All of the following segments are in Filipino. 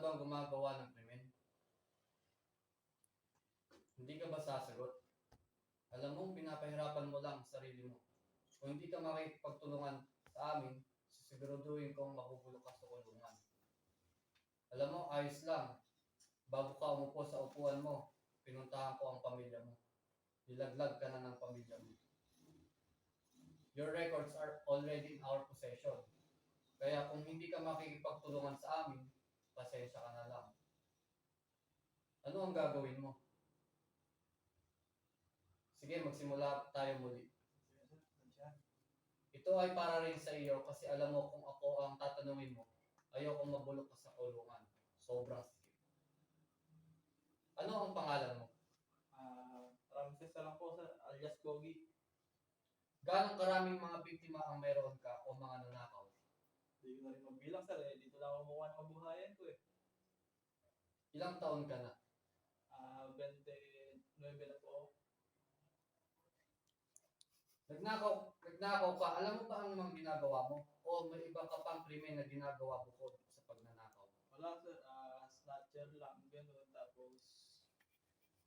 bang gumagawa ng krimen? Hindi ka ba sasagot? Alam mo, pinapahirapan mo lang ang sarili mo. Kung hindi ka makikipagtulungan sa amin, sisiguraduhin kong mabubulok ka sa kulungan. Alam mo, ayos lang. Bago ka umupo sa upuan mo, pinuntahan ko ang pamilya mo. Nilaglag ka na ng pamilya mo. Your records are already in our possession. Kaya kung hindi ka makikipagtulungan sa amin, pasensya ka na lang. Ano ang gagawin mo? Sige, magsimula tayo muli. Ito ay para rin sa iyo kasi alam mo kung ako ang tatanungin mo, ayokong mabulok ka sa kulungan. Sobrang sikip. Ano ang pangalan mo? Ramses na lang po, sir, alias Gogi. Gaano karaming mga biktima ang meron ka o mga nanakaw? Hindi ko na rin magbilang, sir. Dito lang ako mukha ng kabuhayan ko eh. Ilang taon ka na? 29 na po ako. Nagnakaw ka, alam mo ba ang mga ginagawa mo? O may iba ka pang krimen na ginagawa bukod sa pagnanakaw? Wala, sir. Snatcher lang, gano'n. Tapos,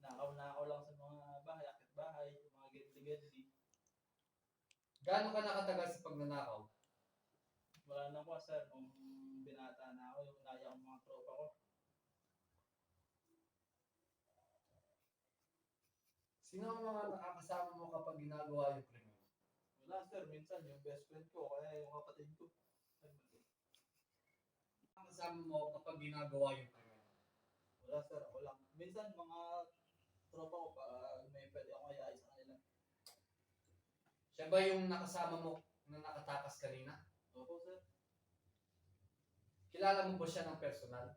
nakaw-nakaw lang sa mga bahay, akit bahay, mga gedli-gedli. Gaano ka nakatagal sa pagnanakaw? Wala na po, sir. Kung binata na ako, yung naya ang mga tropa ko. Sino ang mga nakakasama mo kapag ginagawa yung krimen? Wala, sir. Minsan, yung best friend ko, kaya yung kapatid ko. Nakakasama mo kapag ginagawa yung krimen? Wala, sir. Ako lang. Minsan, mga tropa ko, may pwede akong ayain sa kanila. Siya ba yung nakasama mo na nakatakas kanina? Opo, sir. Kilala mo ba siya ng personal?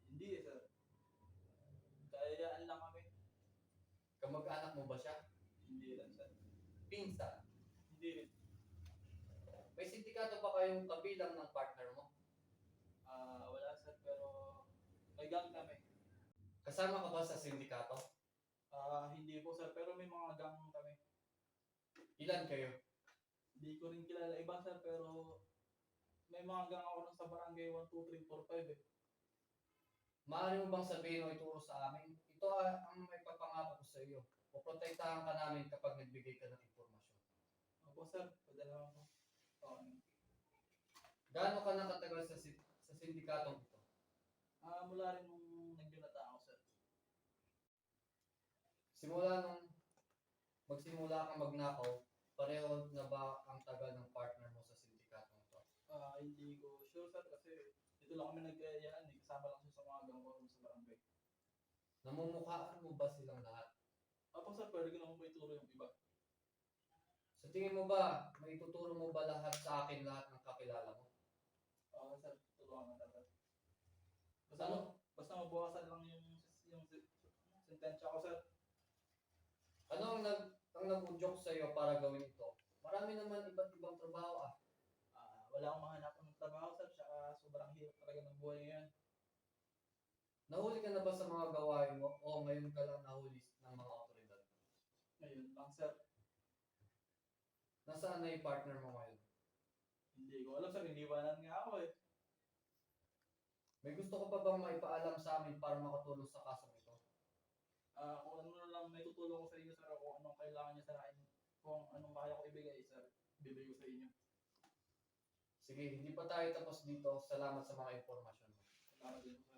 Hindi, sir. Kayaan lang kami. Kamag-anak mo ba siya? Hindi lang, sir. Pinsan? Hindi rin. May sindikato ba kayong kabilang ng partner mo? Wala, sir. Pero may gang kami. Kasama ka ba sa sindikato? Hindi po, sir. Pero may mga gang kami. Ilan kayo? Hindi ko rin kilala iba, sir. Pero may mga gang ako sa barangay 1, 2, 3, 4, 5 eh. Maaari mo bang sabihin o ituro sa amin? Ito ang may papangako ko sa iyo. Poprotektahan ka namin kapag nagbigay ka ng impormasyon. Opo, sir. Pwede naman po. Okay. Gaano ka nakatagal sa sindikatong ito? Mula rin nung nagbinata ako, sir. Simula nung magsimula kang magnakaw, pareho na ba ang tagal ng partner mo sa sindikatong ito? Hindi ko sure, sir, kasi dito lang kami nag-ayaan eh. Kasama lang siya sa mga gang ko sa barangay. Namumukhaan mo ba silang lahat? Opo, sir. Pwede ko naman po ituro yung iba. Sa tingin mo ba, may tuturo mo ba lahat sa akin lahat ng kakilala mo? Okay, sir. Tulungan na sir. Ano? Basta mabawasan lang yung sentensya ko, sir. Ano ang nag-udyok sa iyo para gawin ito? Marami naman iba't ibang trabaho ah. Wala akong mahanap ng trabaho, sir. Tsaka sobrang hirap talaga ng buhay ngayon. Nahuli ka na ba sa mga gawain mo o ngayon ka lang nahuli ng mga otoridad? Ngayon lang, sir. Nasaan na yung partner mo ngayon? Hindi ko alam, sir. Iniwanan nga ako eh. May gusto ko pa bang maipaalam sa amin para makatulong sa kasong ito? Kung ano na lang may tutulong ko sa inyo, sir. Kung anong kailangan niya sa akin. Kung anong kaya ko ibigay, sir. Bibigay ko sa inyo. Sige, hindi pa tayo tapos dito. Salamat sa mga impormasyon mo. Salamat din po, sir.